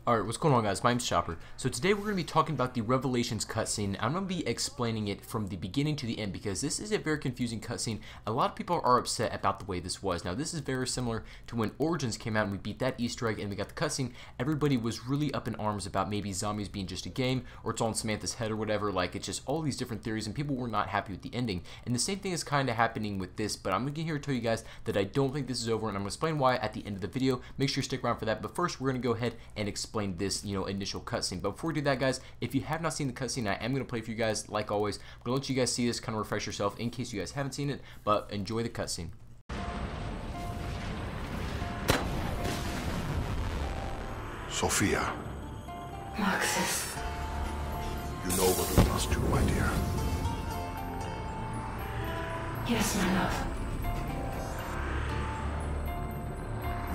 Alright, what's going on, guys? My name's Chopper. So today we're going to be talking about the Revelations cutscene. I'm going to be explaining it from the beginning to the end because this is a very confusing cutscene. A lot of people are upset about the way this was. Now, this is very similar to when Origins came out and we beat that Easter egg and we got the cutscene. Everybody was really up in arms about maybe zombies being just a game, or it's all in Samantha's head or whatever. Like, it's just all these different theories, and people were not happy with the ending. And the same thing is kind of happening with this, but I'm going to get here to tell you guys that I don't think this is over, and I'm going to explain why at the end of the video. Make sure you stick around for that. But first, we're going to go ahead and explain this, initial cutscene. But before we do that, guys, if you have not seen the cutscene, I am going to play for you guys like always. I'm going to let you guys see this, kind of refresh yourself in case you guys haven't seen it, but enjoy the cutscene. Sophia. Maxis. You know what we must do, my dear. Yes, my love.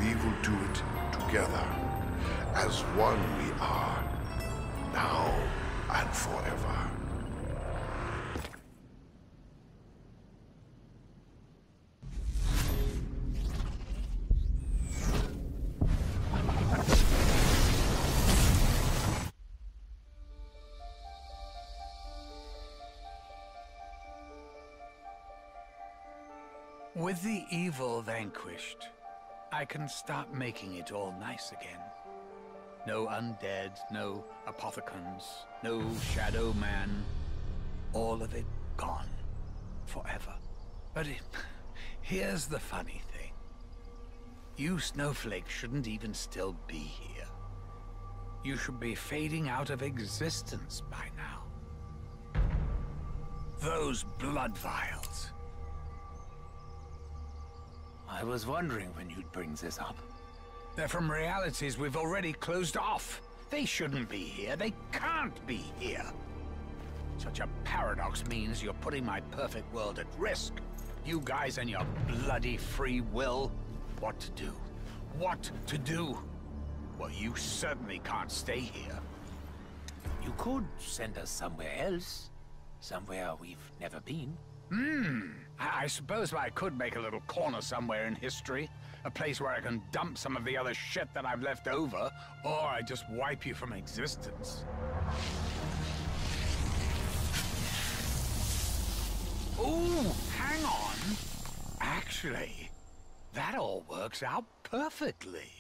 We will do it together. As one we are, now and forever. With the evil vanquished, I can start making it all nice again. No undead, no apothecons, no shadow man. All of it gone. Forever. But here's the funny thing. You snowflakes shouldn't even still be here. You should be fading out of existence by now. Those blood vials. I was wondering when you'd bring this up. They're from realities we've already closed off. They shouldn't be here. They can't be here. Such a paradox means you're putting my perfect world at risk. You guys and your bloody free will. What to do? What to do? Well, you certainly can't stay here. You could send us somewhere else. Somewhere we've never been. I suppose I could make a little corner somewhere in history. A place where I can dump some of the other shit that I've left over, or I just wipe you from existence. Ooh, hang on. Actually, that all works out perfectly.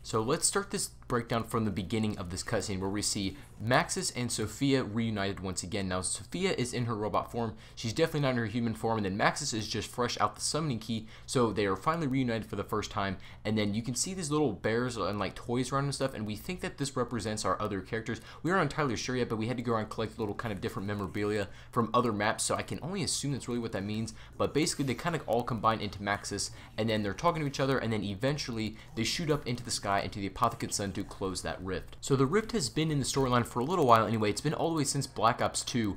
So let's start this breakdown from the beginning of this cutscene where we see Maxis and Sophia reunited once again. Now, Sophia is in her robot form. She's definitely not in her human form. And then Maxis is just fresh out the summoning key. So they are finally reunited for the first time. And then you can see these little bears and like toys around and stuff. And we think that this represents our other characters. We aren't entirely sure yet, but we had to go around and collect little kind of different memorabilia from other maps. So I can only assume that's really what that means. But basically, they kind of all combine into Maxis. And then they're talking to each other. And then eventually, they shoot up into the sky, into the Apothecant Sun to close that rift. So the rift has been in the storyline for a little while anyway. It's been all the way since Black Ops 2,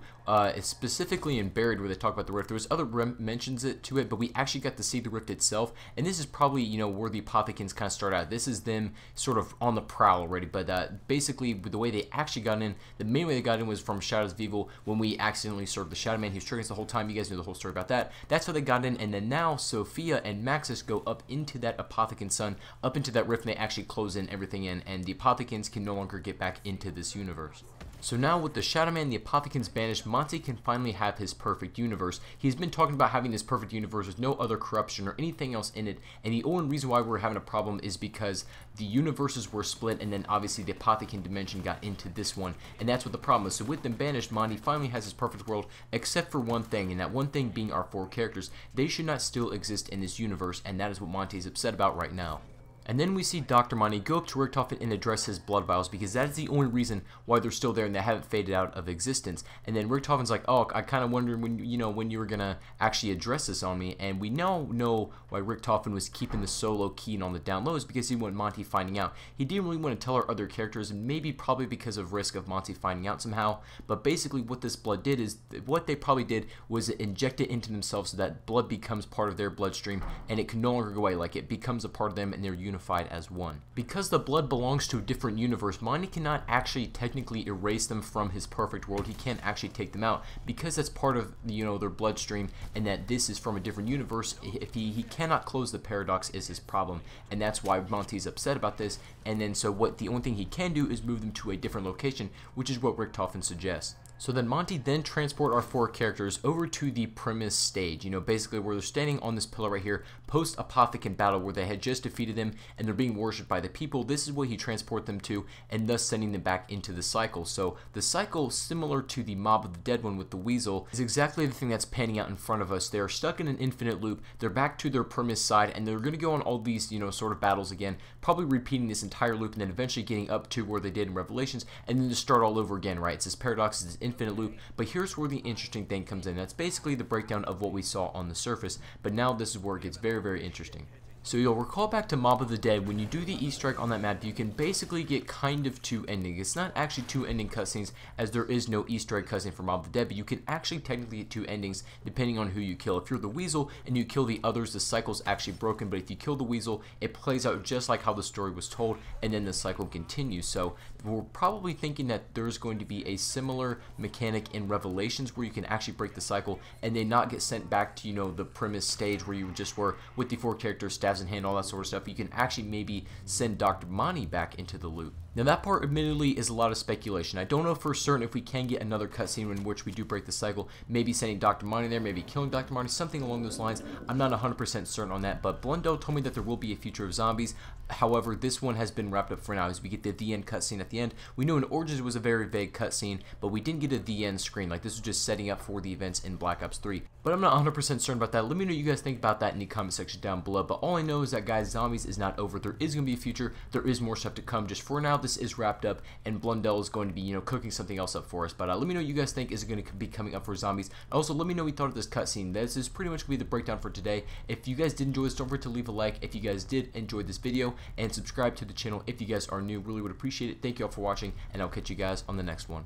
specifically in Buried where they talk about the rift. There was other mentions to it, but we actually got to see the rift itself, and this is probably, where the Apothecants kind of start out. This is them sort of on the prowl already, but basically the way they actually got in, the main way they got in was from Shadows of Evil when we accidentally served the Shadow Man. He was tricking us the whole time. You guys know the whole story about that. That's how they got in, and then now Sophia and Maxis go up into that Apothecant Sun, up into that rift, and they actually close in everything in, and the Apothecants can no longer get back into this universe. So now with the Shadow Man, the Apothecants banished, Monty can finally have his perfect universe. He's been talking about having this perfect universe with no other corruption or anything else in it, and the only reason why we're having a problem is because the universes were split, and then obviously the Apothecant dimension got into this one, and that's what the problem is. So with them banished, Monty finally has his perfect world, except for one thing, and that one thing being our four characters. They should not still exist in this universe, and that is what Monty is upset about right now. And then we see Dr. Monty go up to Richtofen and address his blood vials, because that is the only reason why they're still there and they haven't faded out of existence. And then Richtofen's like, oh, I kind of wondered when you were gonna actually address this on me. And we now know why Richtofen was keeping the solo keen on the down low, is because he wanted Monty finding out. He didn't really want to tell our other characters, and maybe probably because of risk of Monty finding out somehow. But basically what this blood did is, what they probably did was inject it into themselves so that blood becomes part of their bloodstream and it can no longer go away. Like, it becomes a part of them and they're unified as one. Because the blood belongs to a different universe, Monty cannot actually technically erase them from his perfect world. He can't actually take them out because that's part of, their bloodstream, and that this is from a different universe. If he cannot close the paradox is his problem, and that's why Monty's upset about this. And then so the only thing he can do is move them to a different location, which is what Richtofen suggests. So then Monty then transport our 4 characters over to the premise stage, basically where they're standing on this pillar right here, post-Apothecant battle, where they had just defeated them and they're being worshipped by the people. This is what he transport them to, and thus sending them back into the cycle. So the cycle, similar to the Mob of the Dead one with the Weasel, is exactly the thing that's panning out in front of us. They are stuck in an infinite loop. They're back to their premise side, and they're going to go on all these, sort of battles again, probably repeating this entire loop, and then eventually getting up to where they did in Revelations, and then just start all over again, right? It's this paradox, it's this infinite loop. But here's where the interesting thing comes in. That's basically the breakdown of what we saw on the surface, but now this is where it gets very, very interesting. So you'll recall back to Mob of the Dead, when you do the Easter egg on that map, you can basically get kind of 2 endings. It's not actually 2 ending cutscenes, as there is no Easter egg cutscene for Mob of the Dead, but you can actually technically get 2 endings depending on who you kill. If you're the Weasel and you kill the others, the cycle's actually broken, but if you kill the Weasel, it plays out just like how the story was told, and then the cycle continues. So we're probably thinking that there's going to be a similar mechanic in Revelations where you can actually break the cycle and then not get sent back to, the premise stage where you just were with the 4 characters, staves in hand, all that sort of stuff. You can actually maybe send Dr. Monty back into the loop. Now that part admittedly is a lot of speculation. I don't know for certain if we can get another cutscene in which we do break the cycle, maybe sending Dr. Monty there, maybe killing Dr. Monty, something along those lines. I'm not 100% certain on that, but Blundell told me that there will be a future of zombies. However, this one has been wrapped up for now, as we get the end cutscene at the end. We know in Origins it was a very vague cutscene, but we didn't get a the end screen. Like, this was just setting up for the events in Black Ops 3. But I'm not 100% certain about that. Let me know what you guys think about that in the comment section down below. But all I know is that, guys, zombies is not over. There is going to be a future. There is more stuff to come. Just for now, this is wrapped up, and Blundell is going to be, cooking something else up for us. But let me know what you guys think is going to be coming up for zombies. Also, let me know what you thought of this cutscene. This is pretty much going to be the breakdown for today. If you guys did enjoy this, don't forget to leave a like if you guys did enjoy this video, and subscribe to the channel if you guys are new. Really would appreciate it. Thank you all for watching, and I'll catch you guys on the next one.